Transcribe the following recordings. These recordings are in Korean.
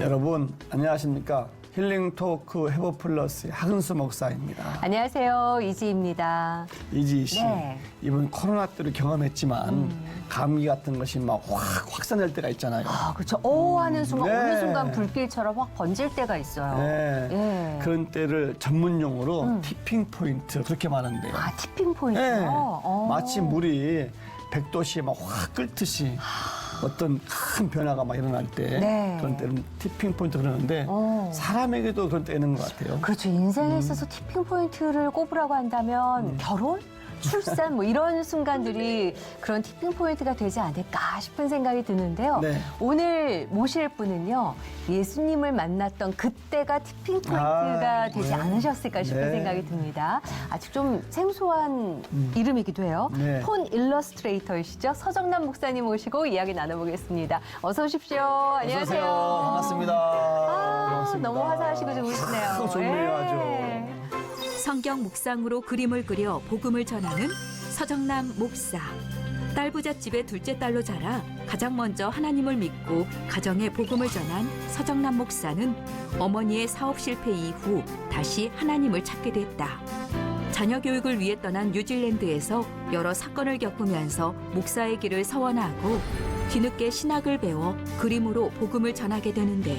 여러분 안녕하십니까? 힐링 토크 해보 플러스의 하근수 목사입니다. 안녕하세요, 이지입니다. 이지 씨, 네. 이번 코로나 때를 경험했지만 감기 같은 것이 막 확산될 때가 있잖아요. 아, 그렇죠. 하는 순간 네. 어느 순간 불길처럼 확 번질 때가 있어요. 네. 예. 그런 때를 전문 용어로 티핑 포인트 그렇게 말한대요. 아, 티핑 포인트요? 네. 어. 마치 물이 100도씨에 막 확 끓듯이 어떤 큰 변화가 막 일어날 때 네. 그런 때는 티핑 포인트 그러는데 사람에게도 그런 때 있는 것 같아요. 그렇죠. 인생에 있어서 티핑 포인트를 꼽으라고 한다면 결혼? 출산 뭐 이런 순간들이 그런 티핑 포인트가 되지 않을까 싶은 생각이 드는데요. 네. 오늘 모실 분은요. 예수님을 만났던 그때가 티핑 포인트가 되지 네. 않으셨을까 싶은 네. 생각이 듭니다. 아직 좀 생소한 이름이기도 해요. 네. 폰 일러스트레이터이시죠. 서정남 목사님 모시고 이야기 나눠보겠습니다. 어서 오십시오. 안녕하세요. 어서 오세요. 반갑습니다. 반갑습니다. 너무 화사하시고 좋으시네요. 좋네요, 아주. 예. 성경 묵상으로 그림을 그려 복음을 전하는 서정남 목사. 딸부잣집의 둘째 딸로 자라 가장 먼저 하나님을 믿고 가정에 복음을 전한 서정남 목사는 어머니의 사업 실패 이후 다시 하나님을 찾게 됐다. 자녀 교육을 위해 떠난 뉴질랜드에서 여러 사건을 겪으면서 목사의 길을 서원하고 뒤늦게 신학을 배워 그림으로 복음을 전하게 되는데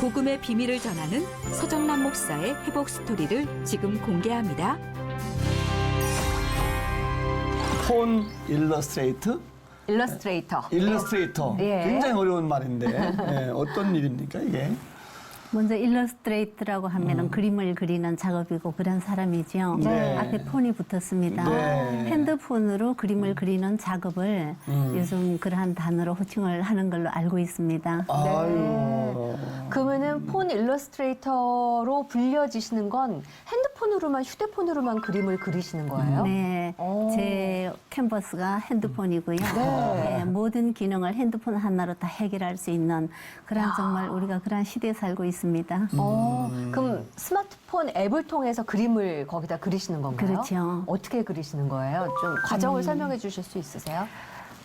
복음의 비밀을 전하는 서정남 목사의 회복 스토리를 지금 공개합니다. 폰 일러스트레이트? 일러스트레이터. 일러스트레이터. 예. 굉장히 어려운 말인데 어떤 일입니까 이게? 먼저 일러스트레이트라고 하면은 그림을 그리는 작업이고 그런 사람이죠. 네. 앞에 폰이 붙었습니다. 네. 핸드폰으로 그림을 그리는 작업을 요즘 그러한 단어로 호칭을 하는 걸로 알고 있습니다. 아유. 그러면은 폰 일러스트레이터로 불려지시는 건 핸드폰으로만 휴대폰으로만 그림을 그리시는 거예요? 네, 오. 제 캔버스가 핸드폰이고요. 네, 모든 기능을 핸드폰 하나로 다 해결할 수 있는 그런 정말 우리가 그런 시대에 살고 있습니다. 그럼 스마트폰 앱을 통해서 그림을 거기다 그리시는 건가요? 그렇죠. 어떻게 그리시는 거예요? 좀 과정을 설명해 주실 수 있으세요?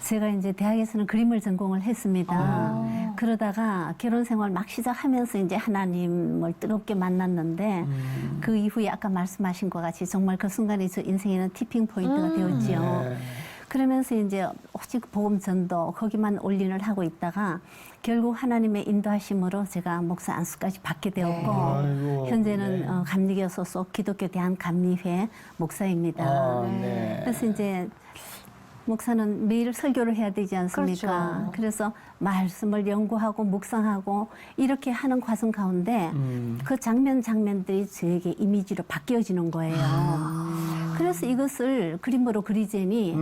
제가 이제 대학에서는 그림을 전공을 했습니다. 그러다가 결혼 생활 막 시작하면서 이제 하나님을 뜨겁게 만났는데 그 이후에 아까 말씀하신 것 같이 정말 그 순간이 저 인생에는 티핑 포인트가 되었지요. 네. 그러면서 이제 오직 복음 전도 거기만 올인을 하고 있다가 결국 하나님의 인도하심으로 제가 목사 안수까지 받게 되었고 아이고, 현재는 네. 감리교 소속 기독교 대한감리회 목사입니다. 아, 네. 그래서 이제 목사는 매일 설교를 해야 되지 않습니까? 그렇죠. 그래서 말씀을 연구하고 묵상하고 이렇게 하는 과정 가운데 그 장면들이 저에게 이미지로 바뀌어지는 거예요. 그래서 이것을 그림으로 그리자니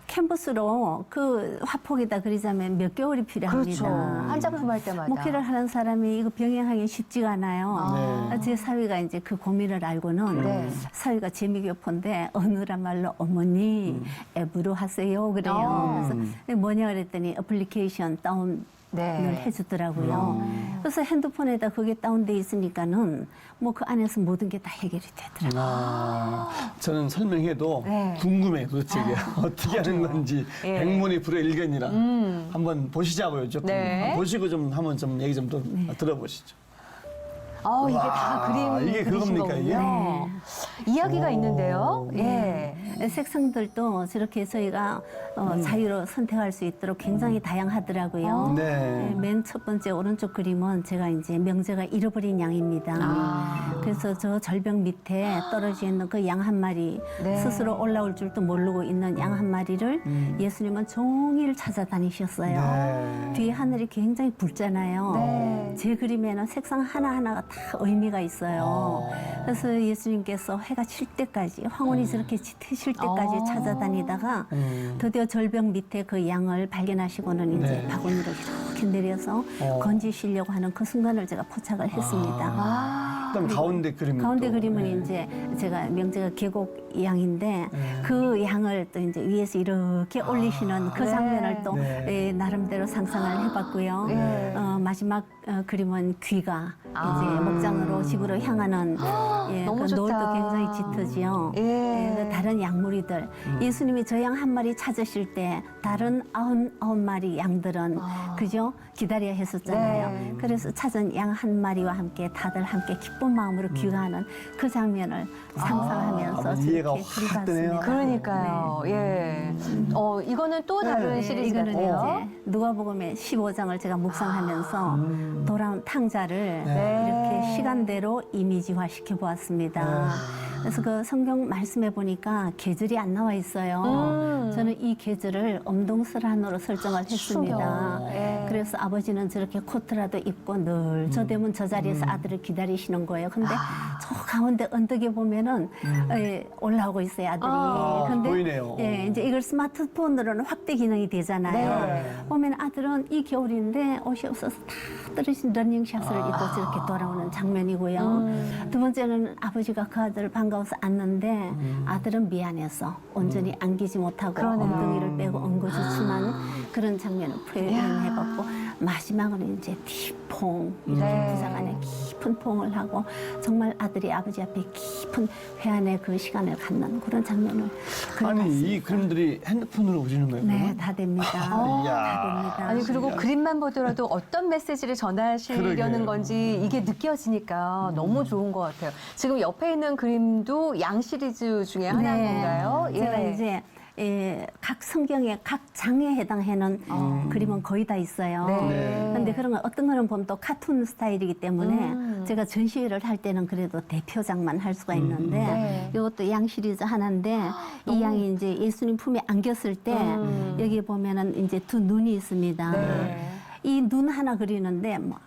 캔버스로 그 화폭에다 그리자면 몇 개월이 필요합니다. 그렇죠. 한 작품 할 때마다. 목회를 하는 사람이 이거 병행하기 쉽지가 않아요. 네. 제 사위가 이제 그 고민을 알고는 네. 사위가 재미교포인데 어느라 말로 어머니 앱으로 하세요 그래요. 그래서 뭐냐 그랬더니 애플리케이션 다운을 네. 해주더라고요. 그래서 핸드폰에다 그게 다운돼 있으니까는 뭐 그 안에서 모든 게 다 해결이 되더라고요. 저는 설명해도 네. 궁금해요. 도대체 이게 어떻게 하는 건지 예. 백문이 불여일견이라 한번 보시자고요. 조금 네. 한번 보시고 좀 한번 좀 얘기 좀 또 들어보시죠. 이게 와, 다 그림 이게 그리신 그겁니까, 이게? 거군요. 이야기가 있는데요. 예. 색상들도 저렇게 저희가 자유로 선택할 수 있도록 굉장히 다양하더라고요. 네. 맨 첫 번째 오른쪽 그림은 제가 이제 명제가 잃어버린 양입니다. 그래서 저 절벽 밑에 떨어져 있는 그 양 한 마리 네. 스스로 올라올 줄도 모르고 있는 양 한 마리를 예수님은 종일 찾아다니셨어요. 네. 뒤에 하늘이 굉장히 붉잖아요. 네. 제 그림에는 색상 하나하나가 다 의미가 있어요. 그래서 예수님께서 해가 칠 때까지 황혼이 저렇게 짙으실 때까지 찾아다니다가 드디어 절벽 밑에 그 양을 발견하시고는 이제 네. 바구니로 이렇게 내려서 건지시려고 하는 그 순간을 제가 포착을 했습니다. 그다음 가운데 그림은 가운데 또, 그림은 네. 이제 제가 명제가 계곡 양인데 그 양을 또 이제 위에서 이렇게 올리시는 그 장면을 또 네. 나름대로 상상을 해봤고요. 네. 마지막 그림은 귀가 이제 목장으로 집으로 향하는 너무 그 좋다. 노을도 굉장히 짙어지요. 예. 그 다른 양무리들 예수님이 저 양 한 마리 찾으실 때 다른 99마리 양들은 그죠 기다려야 했었잖아요. 네. 그래서 찾은 양 한 마리와 함께 다들 함께 기쁜 마음으로 귀가하는 그 장면을 상상하면서 아버지 이해가 저렇게 확 뜨네요. 그려봤습니다. 그러니까요. 예. 이거는 또 다른 네. 시리즈 이거는 같아요. 이제 누가복음의 15장을 제가 묵상하면서 돌아온 탕자를 네. 이렇게 시간대로 이미지화 시켜보았습니다. 그래서 그 성경 말씀해 보니까 계절이 안 나와 있어요. 저는 이 계절을 엄동설한으로 설정을 했습니다. 예. 그래서 아버지는 저렇게 코트라도 입고 늘 저 되면 저 자리에서 아들을 기다리시는 거예요. 근데 저 가운데 언덕에 보면은 올라오고 있어요, 아들이. 근데 보이네요. 예, 이제 이걸 스마트폰으로는 확대 기능이 되잖아요. 네. 보면 아들은 이 겨울인데 옷이 없어서 다 떨어진 러닝샷을 입고 저렇게 돌아오는 장면이고요. 두 번째는 아버지가 그 아들을 반가워서 안는데 아들은 미안해서 온전히 안기지 못하고 그러네요. 엉덩이를 빼고 엉거주춤한 그런 장면을 표현해봤고 마지막으로 이제 티퐁 이렇게 네. 부장 안에 깊은 포옹을 하고 정말 아들이 아버지 앞에 깊은 회한의 그 시간을 갖는 그런 장면을 그려봤습니다. 아니 이 그림들이 핸드폰으로 그리는 거예요? 네, 그러면? 다 됩니다. 이야. 다 됩니다. 아니 그리고 그림만 보더라도 어떤 메시지를 전하시려는 그러게요. 건지 이게 느껴지니까 너무 좋은 것 같아요. 지금 옆에 있는 그림도 양 시리즈 중에 하나인가요? 네. 제가 이제 각 성경의 각 장에 해당하는 그림은 거의 다 있어요. 네. 근데 그런 거 어떤 거는 보면 또 카툰 스타일이기 때문에 제가 전시회를 할 때는 그래도 대표작만 할 수가 있는데 네. 이것도 양 시리즈 하나인데 이 양이 이제 예수님 품에 안겼을 때 여기 보면은 이제 두 눈이 있습니다. 네. 이 눈 하나 그리는데 뭐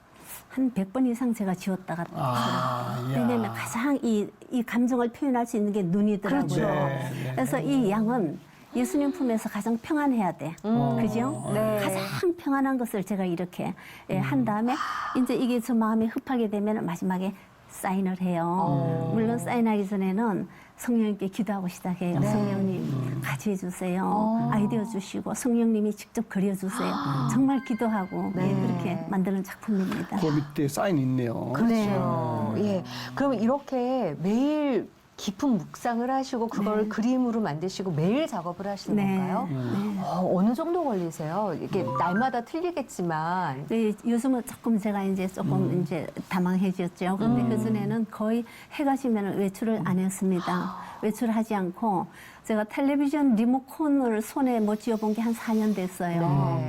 한 100번 이상 제가 지웠다가 이야. 왜냐면 가장 이 감정을 표현할 수 있는 게 눈이더라고요. 그렇죠. 네. 그래서 이 양은 예수님 품에서 가장 평안해야 돼. 그죠? 네. 가장 평안한 것을 제가 이렇게 한 다음에 이제 이게 저 마음에 흡하게 되면 마지막에 사인을 해요. 물론 사인하기 전에는 성령님께 기도하고 시작해요. 네. 성령님 같이 해주세요. 아이디어 주시고 성령님이 직접 그려주세요. 정말 기도하고 네. 그렇게 만드는 작품입니다. 그 밑에 사인 있네요. 그렇죠. 예. 그럼 이렇게 매일 깊은 묵상을 하시고 그걸 그림으로 만드시고 매일 작업을 하시는 네. 건가요? 어느 정도 걸리세요? 이게 날마다 틀리겠지만. 네, 요즘은 조금 제가 이제 조금 이제 다망해졌죠. 근데 그전에는 거의 해가 지면 외출을 안 했습니다. 외출을 하지 않고 제가 텔레비전 리모컨을 손에 못 쥐어본 게 한 4년 됐어요.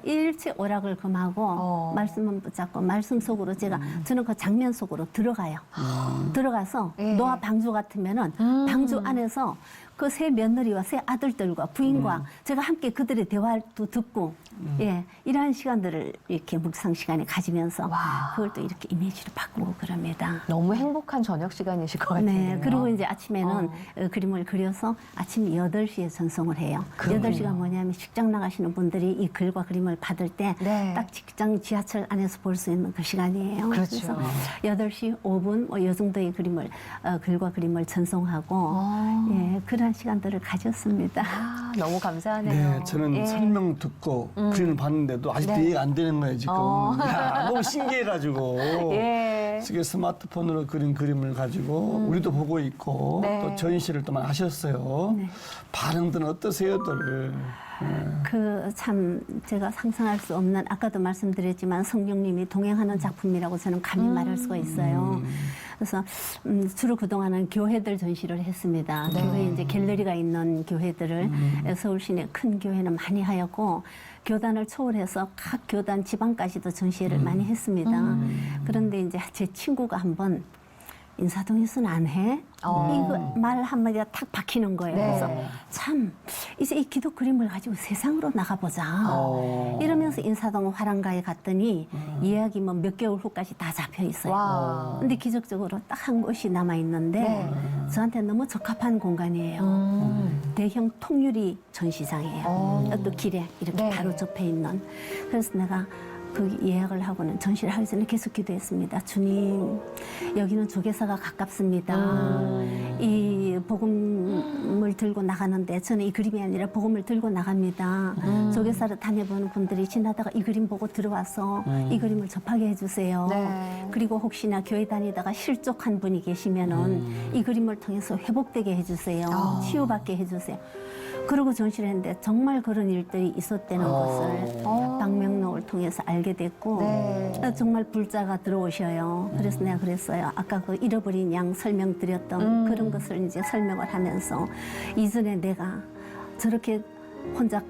일체 오락을 금하고 말씀은 붙잡고 말씀 속으로 저는 그 장면 속으로 들어가요. 들어가서 예. 노아 방주 같으면은 방주 안에서 그 새 며느리와 새 아들들과 부인과 제가 함께 그들의 대화도 듣고 이러한 시간들을 이렇게 묵상 시간에 가지면서 그걸 또 이렇게 이미지로 바꾸고 그럽니다. 너무 행복한 저녁 시간이실 것 같아요. 네, 그리고 이제 아침에는 그림을 그려서 아침 8시에 전송을 해요. 8시가 뭐냐면 직장 나가시는 분들이 이 글과 그림을 받을 때 네. 딱 직장 지하철 안에서 볼 수 있는 그 시간이에요. 그렇죠. 래서 8시 5분 뭐 이 정도의 그림을 글과 그림을 전송하고 그러한 시간들을 가졌습니다. 너무 감사하네요. 네, 저는 예. 설명 듣고 그림을 봤는데도 아직도 네. 이해가 안 되는 거예요, 지금. 야, 너무 신기해가지고. 예. 지금 스마트폰으로 그린 그림을 가지고 우리도 보고 있고 네. 또 전시를 또 많이 하셨어요. 반응들은 어떠세요들? 그 참 제가 상상할 수 없는 아까도 말씀드렸지만 성령님이 동행하는 작품이라고 저는 감히 말할 수가 있어요. 그래서 주로 그동안은 교회들 전시를 했습니다. 교회 이제 갤러리가 있는 교회들을 서울 시내 큰 교회는 많이 하였고 교단을 초월해서 각 교단 지방까지도 전시회를 많이 했습니다. 그런데 이제 제 친구가 한번 인사동에서는 안 해? 이거 말 한마디가 탁 박히는 거예요. 네. 그래서 참 이제 이 기독 그림을 가지고 세상으로 나가보자. 이러면서 인사동 화랑가에 갔더니 예약이 뭐 몇 개월 후까지 다 잡혀 있어요. 와. 근데 기적적으로 딱 한 곳이 남아 있는데 저한테 너무 적합한 공간이에요. 대형 통유리 전시장이에요. 또 길에 이렇게 네. 바로 접해 있는. 그래서 내가 그 예약을 하고는 전시를 하기 전에 계속 기도했습니다. 주님, 여기는 조계사가 가깝습니다. 이 복음을 들고 나가는데 저는 이 그림이 아니라 복음을 들고 나갑니다. 조교사로 다녀보는 분들이 지나다가 이 그림 보고 들어와서 이 그림을 접하게 해주세요. 네. 그리고 혹시나 교회 다니다가 실족한 분이 계시면은 이 그림을 통해서 회복되게 해주세요. 치유받게 해주세요. 그러고 전시를 했는데 정말 그런 일들이 있었다는 것을 방명록을 통해서 알게 됐고 네. 정말 불자가 들어오셔요. 그래서 내가 그랬어요. 아까 그 잃어버린 양 설명드렸던 그런 것을 이제 설명을 하면서 이전에 내가 저렇게 혼자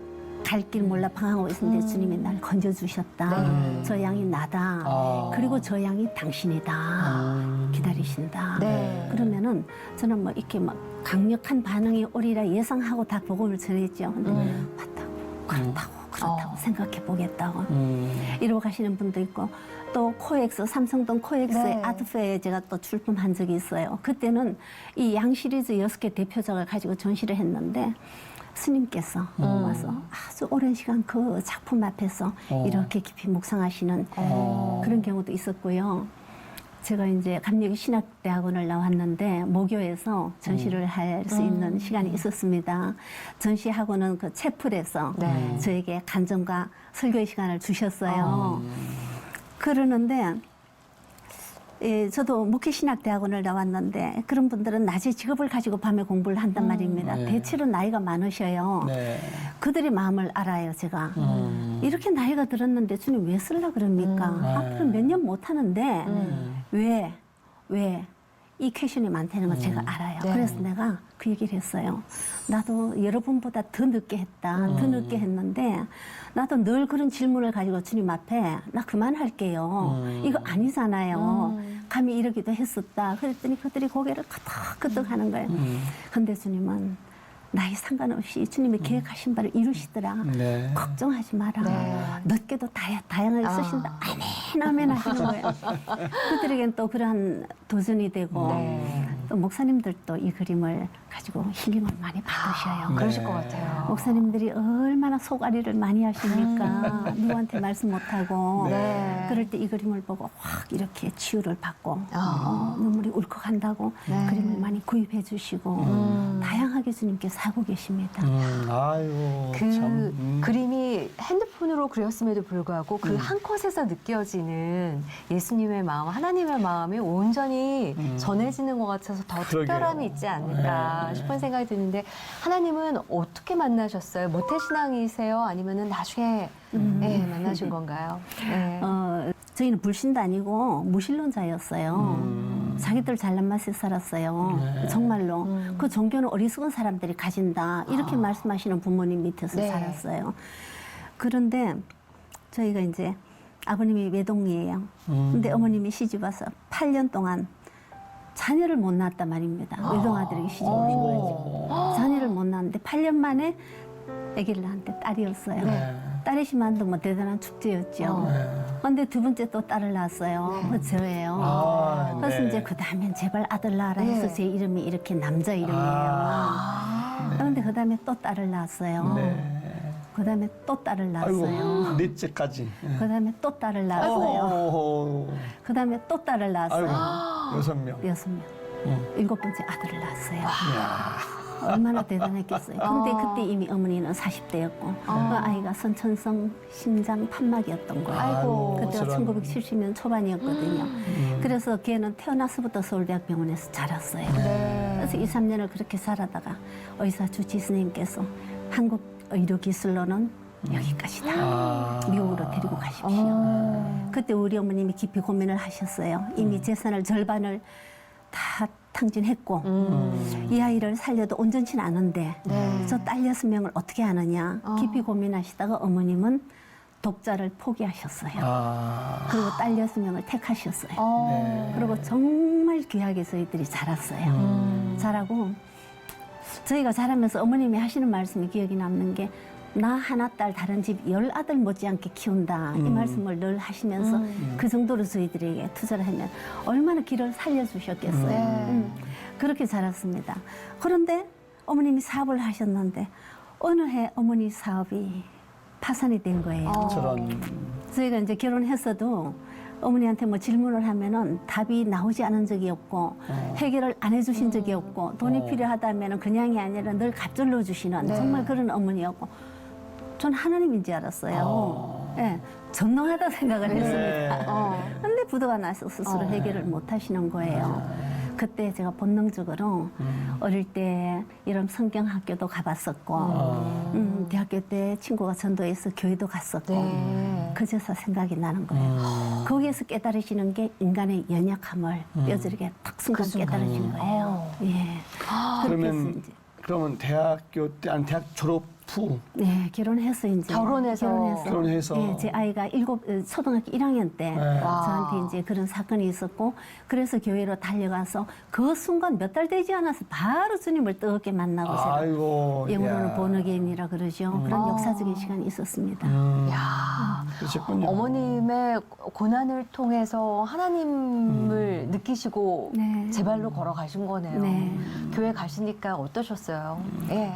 갈 길 몰라 방황하고 있었는데 주님이 날 건져주셨다. 저 양이 나다. 그리고 저 양이 당신이다. 기다리신다. 네. 그러면은 저는 뭐 이렇게 막 강력한 반응이 오리라 예상하고 다 복음을 전했죠. 근데 맞다고 그렇다고 생각해 보겠다고 이러고 가시는 분도 있고 또 코엑스 삼성동 코엑스의 네. 아트페어에 제가 또 출품한 적이 있어요. 그때는 이 양 시리즈 6개 대표작을 가지고 전시를 했는데 스님께서 와서 아주 오랜 시간 그 작품 앞에서 이렇게 깊이 묵상하시는 그런 경우도 있었고요. 제가 이제 감리교 신학대학원을 나왔는데 모교에서 전시를 할 수 있는 시간이 있었습니다. 전시하고는 그 채플에서 네. 저에게 간증과 설교의 시간을 주셨어요. 그러는데 예, 저도 목회신학대학원을 나왔는데 그런 분들은 낮에 직업을 가지고 밤에 공부를 한단 말입니다. 네. 대체로 나이가 많으셔요. 네. 그들의 마음을 알아요, 제가. 이렇게 나이가 들었는데 주님 왜 쓰려 그럽니까? 앞으로 몇 년 못 하는데 왜? 이 퀘션이 많다는 걸 제가 알아요. 네. 그래서 내가 그 얘기를 했어요. 나도 여러분보다 더 늦게 했다. 더 늦게 했는데 나도 늘 그런 질문을 가지고 주님 앞에 나 그만할게요. 이거 아니잖아요. 감히 이러기도 했었다. 그랬더니 그들이 고개를 끄덕끄덕 하는 거예요. 근데 주님은 나이 상관없이 주님이 계획하신 바를 이루시더라. 네. 걱정하지 마라. 네. 늦게도 다양하게 쓰신다. 아멘, 아멘 하시는 거예요. 그들에겐 또 그러한 도전이 되고 네. 또 목사님들도 이 그림을 가지고 힐링을 많이 받으셔요. 그러실 것 같아요. 목사님들이 얼마나 속앓이를 많이 하십니까? 누구한테 말씀 못하고 네. 그럴 때 이 그림을 보고 확 이렇게 치유를 받고 아. 눈물이 울컥한다고 네. 그림을 많이 구입해 주시고 다양하게 주님께서 하고 계십니다. 아유, 그 참. 그림이 핸드폰으로 그렸음에도 불구하고 그 한 컷에서 느껴지는 예수님의 마음, 하나님의 마음이 온전히 전해지는 것 같아서 더 그러게요. 특별함이 있지 않을까 싶은 생각이 드는데 하나님은 어떻게 만나셨어요? 모태신앙이세요? 아니면은 나중에 네, 만나신 건가요? 네. 저희는 불신도 아니고 무신론자였어요. 자기들 잘난 맛에 살았어요. 정말로. 그 종교는 어리석은 사람들이 가진다. 이렇게 말씀하시는 부모님 밑에서 네. 살았어요. 그런데 저희가 이제 아버님이 외동이에요. 근데 어머님이 시집 와서 8년 동안 자녀를 못 낳았단 말입니다. 외동아들에게 시집 오신 거죠. 자녀를 못 낳았는데 8년 만에 아기를 낳았는데 딸이었어요. 네. 딸이시만도 뭐 대단한 축제였죠. 근데 두 번째 또 딸을 낳았어요. 그 저예요. 아, 그래서 네. 이제 그 다음엔 제발 아들 낳아라 해서 네. 제 이름이 이렇게 남자 이름이에요. 그런데 그 다음에 또 딸을 낳았어요. 네. 그 다음에 또 딸을 낳았어요. 아이고, 넷째까지. 그 다음에 또 딸을 낳았어요. 아이고, 그 다음에 또 딸을 낳았어요. 아이고, 6명. 6명. 일곱 번째 아들을 낳았어요. 이야. 얼마나 대단했겠어요. 근데 그때 이미 어머니는 40대였고 그 아이가 선천성 심장 판막이었던 거예요. 아이고. 그때가 저런. 1970년 초반이었거든요. 그래서 걔는 태어나서부터 서울대학병원에서 자랐어요. 네. 그래서 2, 3년을 그렇게 살아다가 의사 주치 스님께서 한국 의료기술로는 여기까지다. 미국으로 데리고 가십시오. 그때 우리 어머님이 깊이 고민을 하셨어요. 이미 재산을 절반을 다 탕진했고 이 아이를 살려도 온전치는 않은데 네. 저 딸 6명을 어떻게 하느냐 깊이 고민하시다가 어머님은 독자를 포기하셨어요. 그리고 딸 6명을 택하셨어요. 네. 그리고 정말 귀하게 저희들이 자랐어요. 자라고 저희가 자라면서 어머님이 하시는 말씀이 기억이 남는 게 나 하나 딸 다른 집 10아들 못지않게 키운다. 이 말씀을 늘 하시면서 그 정도로 저희들에게 투자를 하면 얼마나 길을 살려주셨겠어요. 그렇게 자랐습니다. 그런데 어머님이 사업을 하셨는데 어느 해 어머니 사업이 파산이 된 거예요. 저런. 저희가 이제 결혼했어도 어머니한테 뭐 질문을 하면은 답이 나오지 않은 적이 없고 해결을 안 해주신 적이 없고 돈이 필요하다면은 그냥이 아니라 늘 갑절로 주시는 네. 정말 그런 어머니였고 전 하나님인 줄 알았어요. 예, 전능하다 생각을 했습니다. 근데 부도가 나서 스스로 해결을 못 하시는 거예요. 그때 제가 본능적으로 어릴 때 이런 성경 학교도 가봤었고 대학교 때 친구가 전도해서 교회도 갔었고 네. 그제서 생각이 나는 거예요. 거기에서 깨달으시는 게 인간의 연약함을 뼈저리게 탁 순간 깨달으신 거예요. 예. 그렇게 해서 이제 그러면 대학교 때 아니 대학 졸업 후 네, 결혼해서 이제 결혼해서. 예, 제 아이가 초등학교 1학년 때 저한테 이제 그런 사건이 있었고 그래서 교회로 달려가서 그 순간 몇 달 되지 않아서 바로 주님을 뜨겁게 만나고 제가 아이고. 영어로는 야. 본어게인이라 그러죠. 그런 역사적인 시간이 있었습니다. 야. 그러셨군요. 어머님의 고난을 통해서 하나님을 느끼시고 네. 제 발로 걸어가신 거네요. 네. 교회 가시니까 어떠셨어요? 예.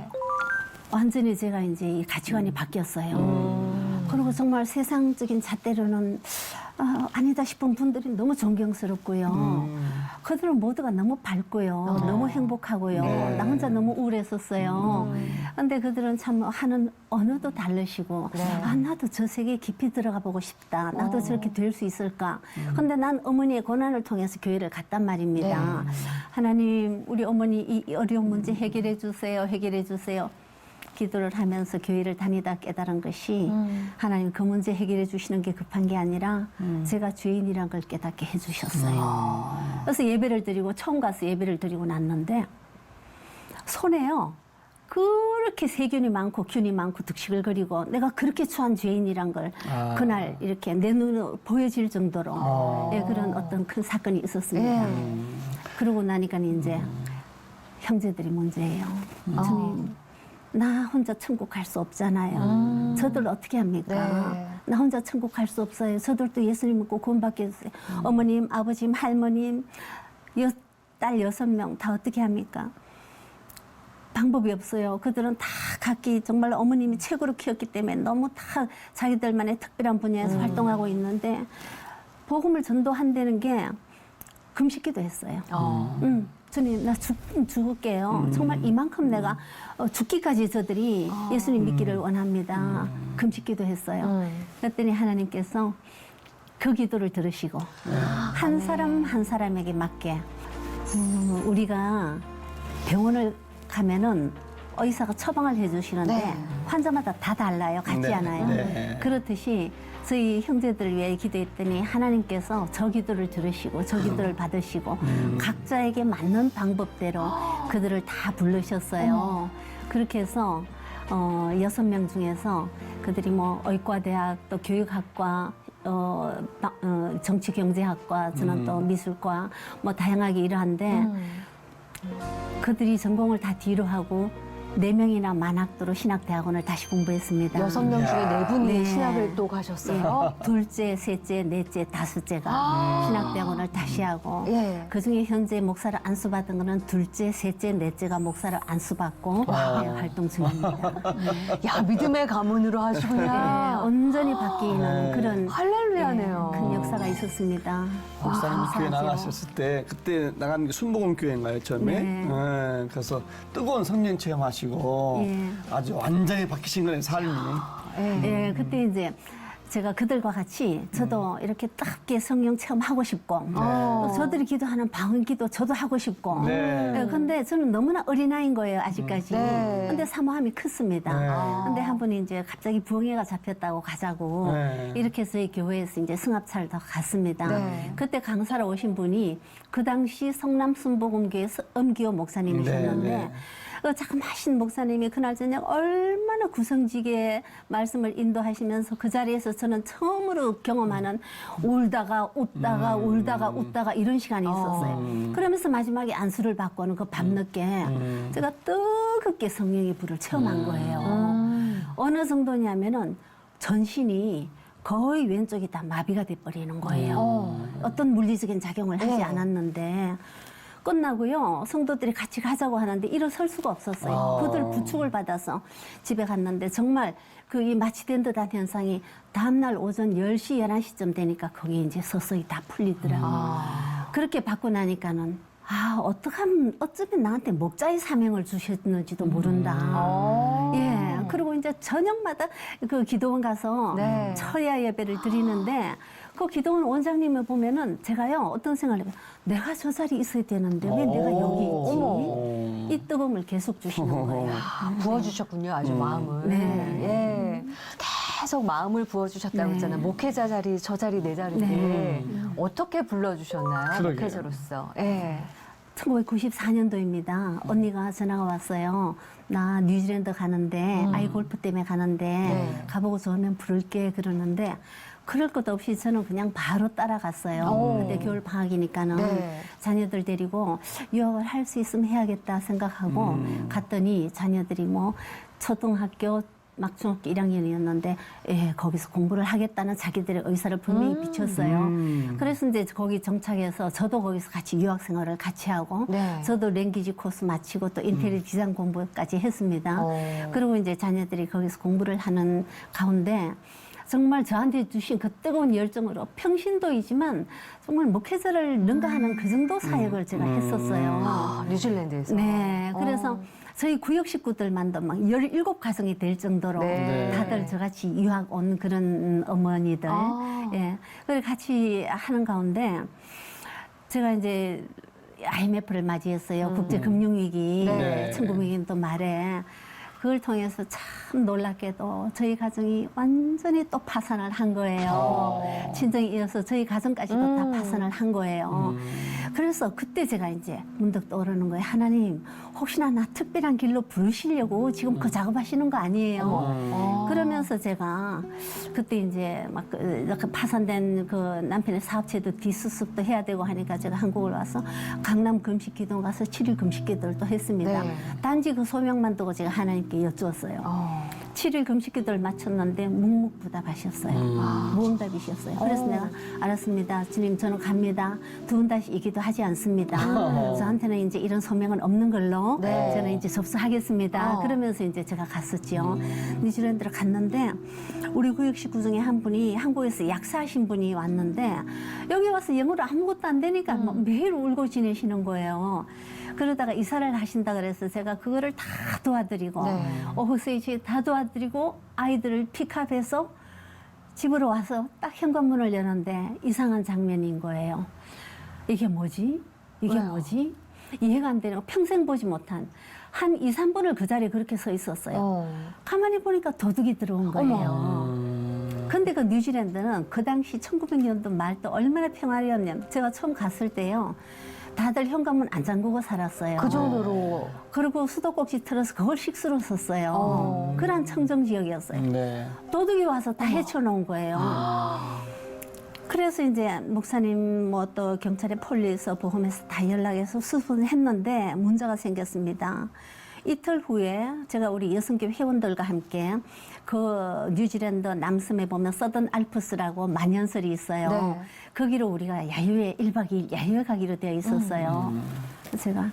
완전히 제가 이제 이 가치관이 바뀌었어요. 그리고 정말 세상적인 잣대로는 아니다 싶은 분들이 너무 존경스럽고요. 그들은 모두가 너무 밝고요. 너무 행복하고요. 네. 나 혼자 너무 우울했었어요. 근데 그들은 참 하는 언어도 다르시고 네. 나도 저 세계에 깊이 들어가 보고 싶다. 나도 저렇게 될 수 있을까. 근데 난 어머니의 고난을 통해서 교회를 갔단 말입니다. 네. 하나님 우리 어머니 이 어려운 문제 해결해 주세요. 해결해 주세요. 기도를 하면서 교회를 다니다 깨달은 것이 하나님 그 문제 해결해 주시는 게 급한 게 아니라 제가 죄인이란 걸 깨닫게 해주셨어요. 그래서 예배를 드리고 처음 가서 예배를 드리고 났는데 손에요. 그렇게 세균이 많고 균이 많고 득식을 거리고 내가 그렇게 처한 죄인이란 걸 그날 이렇게 내 눈으로 보여질 정도로 예, 그런 어떤 큰 사건이 있었습니다. 그러고 나니까 이제 형제들이 문제예요. 주님 나 혼자 천국 갈 수 없잖아요. 저들 어떻게 합니까? 네. 나 혼자 천국 갈 수 없어요. 저들도 예수님 믿고 구원받게 해주세요. 어머님, 아버님, 할머님, 딸 6명 다 어떻게 합니까? 방법이 없어요. 그들은 다 각기 정말 어머님이 최고로 키웠기 때문에 너무 다 자기들만의 특별한 분야에서 활동하고 있는데 복음을 전도한다는 게 금식기도 했어요. 주님 나 죽을게요. 정말 이만큼 내가 죽기까지 저들이 예수님 믿기를 원합니다. 금식기도 했어요. 그랬더니 하나님께서 그 기도를 들으시고 한 사람 한 사람에게 맞게 우리가 병원을 가면은 의사가 처방을 해주시는데 네. 환자마다 다 달라요. 같지 네. 않아요. 네. 그렇듯이 저희 형제들을 위해 기도했더니 하나님께서 저 기도를 들으시고 저 기도를 받으시고 각자에게 맞는 방법대로 그들을 다 부르셨어요. 그렇게 해서 6명 중에서 그들이 뭐 의과대학 또 교육학과 정치경제학과 저는 또 미술과 뭐 다양하게 이러한데 그들이 전공을 다 뒤로 하고 4명이나 만학도로 신학대학원을 다시 공부했습니다. 6명 중에 4분이 네. 신학을 또 가셨어요. 둘째, 셋째, 넷째, 다섯째가 신학대학원을 다시 하고 예. 그중에 현재 목사를 안수받은 거는 둘째, 셋째, 넷째가 목사를 안수받고 네, 활동 중입니다. 야, 믿음의 가문으로 네, 하시구나. 온전히 바뀌는 그런 할렐루야네요. 큰 역사가 있었습니다. 목사님 교회 감사하죠. 나가셨을 때 그때 나간 게 순복음 교회인가요 처음에? 네. 예, 그래서 뜨거운 성령 체험하시고 예. 아주 완전히 바뀌신 거예요 삶이. 예, 그때 이제 제가 그들과 같이 저도 이렇게 뜨겁게 성령 체험하고 싶고 또 저들이 기도하는 방언 기도 저도 하고 싶고 네. 예, 근데 저는 너무나 어린아이인 거예요 아직까지. 네. 근데 사모함이 컸습니다. 네. 근데 한 분이 이제 갑자기 부흥회가 잡혔다고 가자고 네. 이렇게 해서 이 교회에서 이제 승합차를 더 갔습니다. 네. 그때 강사로 오신 분이 그 당시 성남 순복음교회 엄기호 목사님이셨는데 네, 네. 자그마신 목사님이 그날 저녁 얼마나 구성지게 말씀을 인도하시면서 그 자리에서 저는 처음으로 경험하는 울다가 웃다가 울다가 웃다가 이런 시간이 있었어요. 그러면서 마지막에 안수를 받고는 그 밤늦게 제가 뜨겁게 성령의 불을 체험한 거예요. 어느 정도냐면은 전신이 거의 왼쪽이 다 마비가 돼버리는 거예요. 어떤 물리적인 작용을 하지 네. 않았는데 끝나고요. 성도들이 같이 가자고 하는데 일어설 수가 없었어요. 그들 부축을 받아서 집에 갔는데 정말 그 이 마취된 듯한 현상이 다음날 오전 10시, 11시쯤 되니까 거기 이제 서서히 다 풀리더라고요. 그렇게 받고 나니까는 어쩌면 나한테 목자의 사명을 주셨는지도 모른다. 예. 그리고 이제 저녁마다 그 기도원 가서 네. 철야 예배를 드리는데 그 기도원 원장님을 보면은 제가요 어떤 생각을 해요. 내가 저 자리에 있어야 되는데 왜 내가 여기 있지? 이 뜨거움을 계속 주시는 거예요. 부어주셨군요, 아주 마음을. 네. 예. 계속 마음을 부어주셨다고 네. 했잖아요. 목회자 자리, 저 자리, 내 자리인데 네. 어떻게 불러주셨나요? 그러게요. 목회자로서. 예. 1994년도입니다. 언니가 전화가 왔어요. 나 뉴질랜드 가는데 아이 골프 때문에 가는데 네. 가보고 좋으면 부를게 그러는데 그럴 것 없이 저는 그냥 바로 따라갔어요. 그때 겨울 방학이니까는 네. 자녀들 데리고 유학을 할 수 있으면 해야겠다 생각하고 갔더니 자녀들이 뭐 초등학교 막 중학교 1학년이었는데 거기서 공부를 하겠다는 자기들의 의사를 분명히 비쳤어요. 그래서 이제 거기 정착해서 저도 거기서 같이 유학 생활을 같이 하고 네. 저도 랭귀지 코스 마치고 또 인테리어 디자인 공부까지 했습니다. 그리고 이제 자녀들이 거기서 공부를 하는 가운데 정말 저한테 주신 그 뜨거운 열정으로 평신도이지만 정말 목회자를 능가하는 그 정도 사역을 제가 했었어요. 뉴질랜드에서. 네, 그래서 저희 구역 식구들만도 막 17가정이 될 정도로 네. 다들 저같이 유학 온 그런 어머니들, 예, 그걸 같이 하는 가운데 제가 이제 IMF를 맞이했어요. 국제금융위기, 네. 1900년도 말에. 그걸 통해서 참 놀랍게도 저희 가정이 완전히 또 파산을 한 거예요. 친정이 이어서 저희 가정까지도 다 파산을 한 거예요. 그래서 그때 제가 이제 문득 떠오르는 거예요. 하나님, 혹시나 나 특별한 길로 부르시려고 지금 그 작업하시는 거 아니에요? 그러면서 제가 그때 이제 막 그 파산된 그 남편의 사업체도 뒷수습도 해야 되고 하니까 제가 한국을 와서 강남 금식기도 가서 7일 금식기도를 또 했습니다. 네. 단지 그 소명만 두고 제가 하나님께 여쭈었어요. 7일 금식기도를 마쳤는데 묵묵부답하셨어요. 무응답이셨어요. 그래서 내가 알았습니다. 주님, 저는 갑니다. 두 분 다시 이 기도 하지 않습니다. 저한테는 이제 이런 소명은 없는 걸로 네. 저는 이제 접수하겠습니다. 그러면서 이제 제가 갔었죠. 뉴질랜드를 갔는데 우리 구역 식구 중에 한 분이 한국에서 약사하신 분이 왔는데 여기 와서 영어로 아무것도 안 되니까 뭐 매일 울고 지내시는 거예요. 그러다가 이사를 하신다 그래서 제가 그거를 다 도와드리고 오후 3시에 다 도와드리고 아이들을 픽업해서 집으로 와서 딱 현관문을 여는데 이상한 장면인 거예요. 이게 뭐지? 이게 왜요? 뭐지? 이해가 안 되는 거 평생 보지 못한 한 2, 3분을 그 자리에 그렇게 서 있었어요. 가만히 보니까 도둑이 들어온 거예요. 근데 그 뉴질랜드는 그 당시 1900년도 말 또 얼마나 평화였냐면 제가 처음 갔을 때요. 다들 현관문 안 잠그고 살았어요. 그 정도로. 그리고 수도꼭지 틀어서 그걸 식수로 썼어요. 그런 청정 지역이었어요. 네. 도둑이 와서 다 헤쳐놓은 거예요. 그래서 이제 목사님 뭐 또 경찰에 폴리스 보험에서 다 연락해서 수습을 했는데 문제가 생겼습니다. 이틀 후에 제가 우리 여성교 회원들과 함께 그 뉴질랜드 남섬에 보면 서던 알프스라고 만연설이 있어요. 네. 거기로 우리가 야유회 1박 2일 야유회 가기로 되어 있었어요. 제가